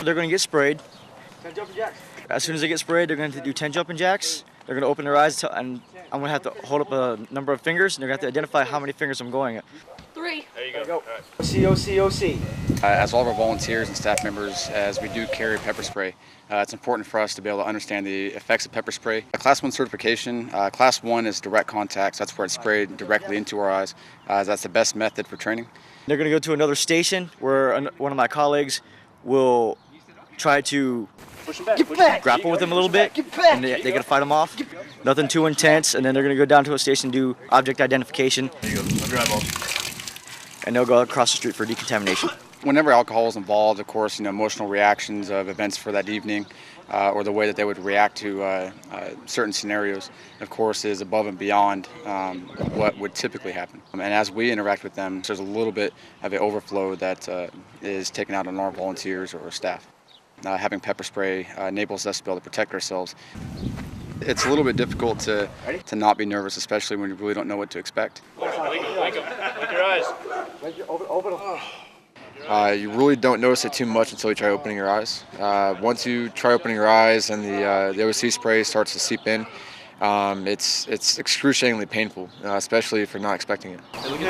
they're going to get sprayed. 10 jumping jacks. As soon as they get sprayed, they're going to do 10 jumping jacks. They're going to open their eyes, and I'm going to have to hold up a number of fingers, and they're going to have to identify how many fingers I'm going at. 3. There you go. OC. As all of our volunteers and staff members, as we do carry pepper spray, it's important for us to be able to understand the effects of pepper spray. A Class 1 certification, Class 1 is direct contact, so that's where it's sprayed directly into our eyes. That's the best method for training. They're going to go to another station where one of my colleagues will try to grapple with them a little bit, and they got to fight them off. Nothing too intense, and then they're going to go down to a station and do object identification. There you go. I'll drive off. And they'll go across the street for decontamination. Whenever alcohol is involved, of course, emotional reactions of events for that evening or the way that they would react to certain scenarios, of course, is above and beyond what would typically happen. And as we interact with them, there's a little bit of an overflow that is taken out on our volunteers or staff. Having pepper spray enables us to be able to protect ourselves. It's a little bit difficult to not be nervous, especially when you really don't know what to expect. Wake your eyes. You really don't notice it too much until you try opening your eyes. Once you try opening your eyes and the OC spray starts to seep in, it's excruciatingly painful, especially if you're not expecting it. Open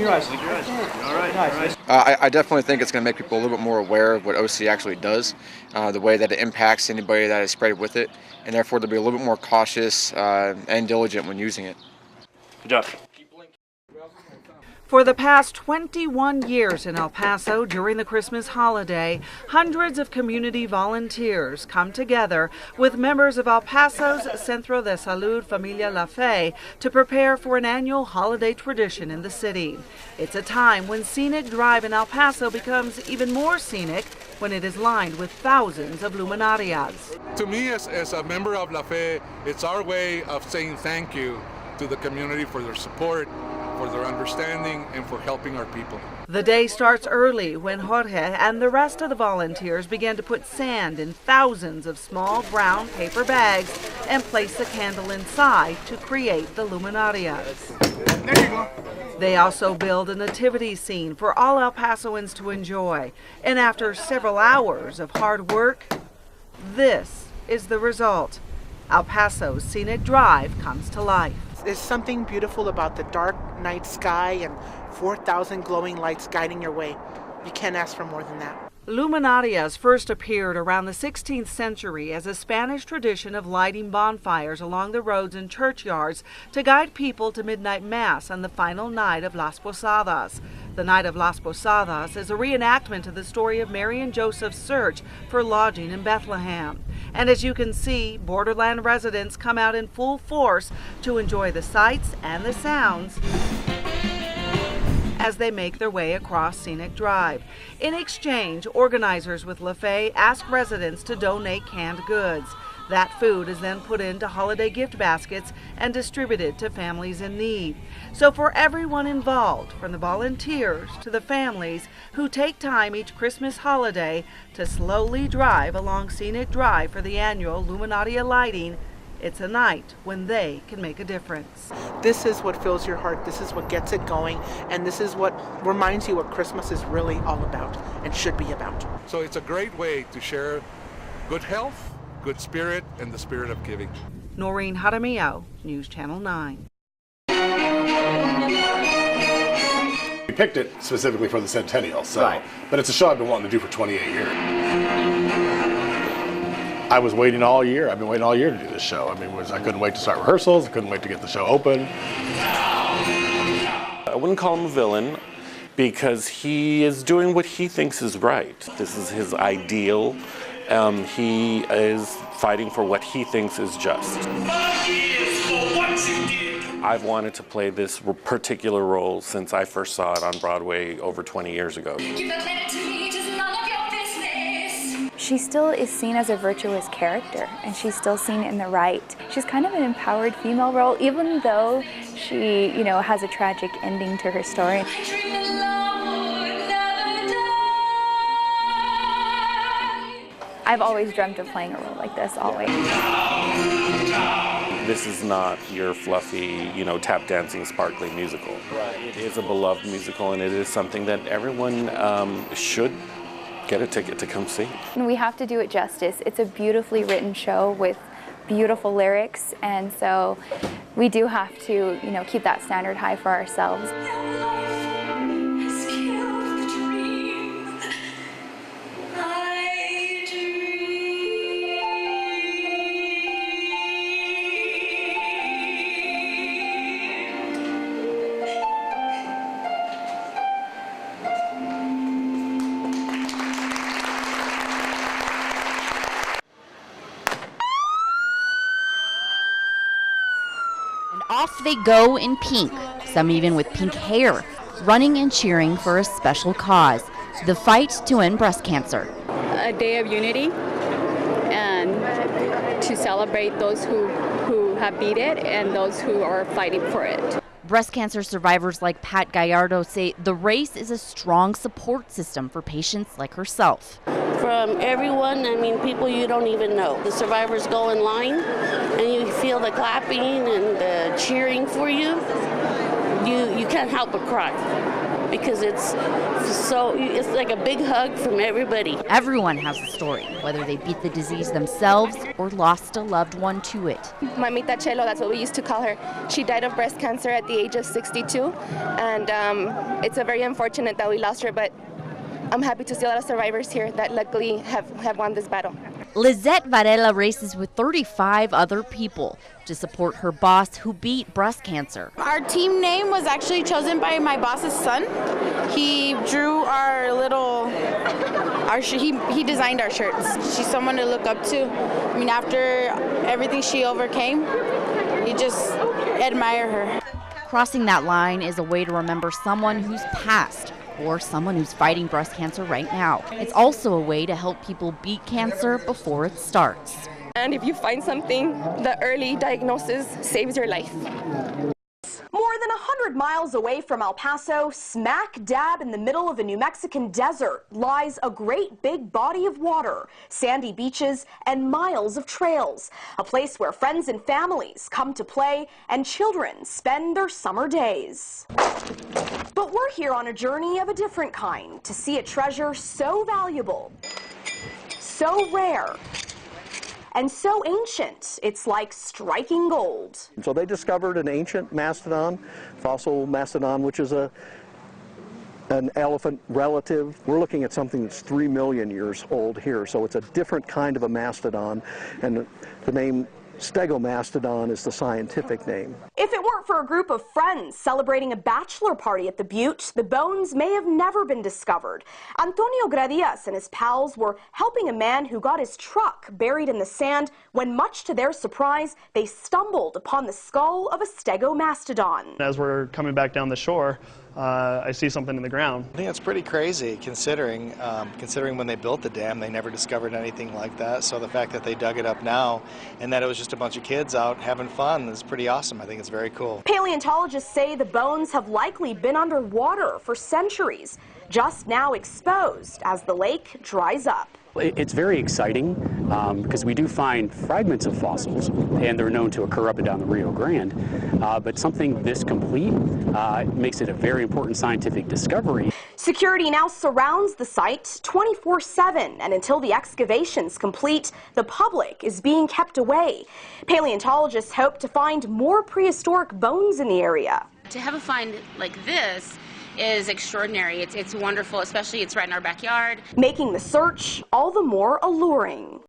your eyes. All right. I definitely think it's going to make people a little bit more aware of what OC actually does, the way that it impacts anybody that is sprayed with it, and therefore they'll be a little bit more cautious and diligent when using it. Good job. For the past 21 years in El Paso during the Christmas holiday, hundreds of community volunteers come together with members of El Paso's Centro de Salud Familia La Fe to prepare for an annual holiday tradition in the city. It's a time when Scenic Drive in El Paso becomes even more scenic when it is lined with thousands of luminarias. To me, as a member of La Fe, it's our way of saying thank you to the community for their support, for their understanding, and for helping our people. The day starts early when Jorge and the rest of the volunteers begin to put sand in thousands of small brown paper bags and place the candle inside to create the luminarias. There you go. They also build a nativity scene for all El Pasoans to enjoy. And after several hours of hard work, this is the result. El Paso's Scenic Drive comes to life. There's something beautiful about the dark night sky and 4,000 glowing lights guiding your way. You can't ask for more than that. Luminarias first appeared around the 16th century as a Spanish tradition of lighting bonfires along the roads and churchyards to guide people to midnight mass on the final night of Las Posadas. The Night of Las Posadas is a reenactment of the story of Mary and Joseph's search for lodging in Bethlehem. And as you can see, borderland residents come out in full force to enjoy the sights and the sounds as they make their way across Scenic Drive. In exchange, organizers with La Fe ask residents to donate canned goods. That food is then put into holiday gift baskets and distributed to families in need. So for everyone involved, from the volunteers to the families who take time each Christmas holiday to slowly drive along Scenic Drive for the annual Luminaria lighting, it's a night when they can make a difference. This is what fills your heart, this is what gets it going, and this is what reminds you what Christmas is really all about and should be about. So it's a great way to share good health, good spirit, and the spirit of giving. Noreen Jaramillo, News Channel 9. We picked it specifically for the centennial, but it's a show I've been wanting to do for 28 years. I was waiting all year. I've been waiting all year to do this show. I couldn't wait to start rehearsals. I couldn't wait to get the show open. I wouldn't call him a villain because he is doing what he thinks is right. This is his ideal. He is fighting for what he thinks is just. I've wanted to play this particular role since I first saw it on Broadway over 20 years ago. She still is seen as a virtuous character, and she's still seen in the right. She's kind of an empowered female role, even though she, has a tragic ending to her story. I've always dreamt of playing a role like this, always. This is not your fluffy, tap dancing, sparkly musical. It is a beloved musical, and it is something that everyone should get a ticket to come see. And we have to do it justice. It's a beautifully written show with beautiful lyrics, and so we do have to, keep that standard high for ourselves. Off they go in pink, some even with pink hair, running and cheering for a special cause, the fight to end breast cancer. A day of unity and to celebrate those who have beat it and those who are fighting for it. Breast cancer survivors like Pat Gallardo say the race is a strong support system for patients like herself. From everyone, people you don't even know. The survivors go in line and you feel the clapping and the cheering for you. You can't help but cry because it's like a big hug from everybody. Everyone has a story, whether they beat the disease themselves or lost a loved one to it. Mamita Chelo, that's what we used to call her. She died of breast cancer at the age of 62, and it's a very unfortunate that we lost her, but I'm happy to see a lot of survivors here that luckily have won this battle. Lizette Varela races with 35 other people to support her boss who beat breast cancer. Our team name was actually chosen by my boss's son. He drew our little, he designed our shirts. She's someone to look up to. After everything she overcame, you just admire her. Crossing that line is a way to remember someone who's passed or someone who's fighting breast cancer right now. It's also a way to help people beat cancer before it starts. And if you find something, the early diagnosis saves your life. More than 100 miles away from El Paso, smack dab in the middle of a New Mexican desert, lies a great big body of water, sandy beaches, and miles of trails. A place where friends and families come to play and children spend their summer days. But we're here on a journey of a different kind to see a treasure so valuable, so rare, and so ancient, it's like striking gold. So they discovered an ancient mastodon, fossil mastodon, which is an elephant relative. We're looking at something that's 3 million years old here, so it's a different kind of a mastodon, and the name Stegomastodon is the scientific name. If it weren't for a group of friends celebrating a bachelor party at the Butte, the bones may have never been discovered. Antonio Gradias and his pals were helping a man who got his truck buried in the sand when, much to their surprise, they stumbled upon the skull of a Stegomastodon. As we're coming back down the shore, I see something in the ground. I think it's pretty crazy considering when they built the dam, they never discovered anything like that. So the fact that they dug it up now and that it was just a bunch of kids out having fun is pretty awesome. I think it's very cool. Paleontologists say the bones have likely been underwater for centuries, just now exposed as the lake dries up. It's very exciting because we do find fragments of fossils, and they're known to occur up and down the Rio Grande, but something this complete makes it a very important scientific discovery. Security now surrounds the site 24/7, and until the excavation's complete, the public is being kept away. Paleontologists hope to find more prehistoric bones in the area. To have a find like this is extraordinary. It's wonderful, especially it's right in our backyard. Making the search all the more alluring.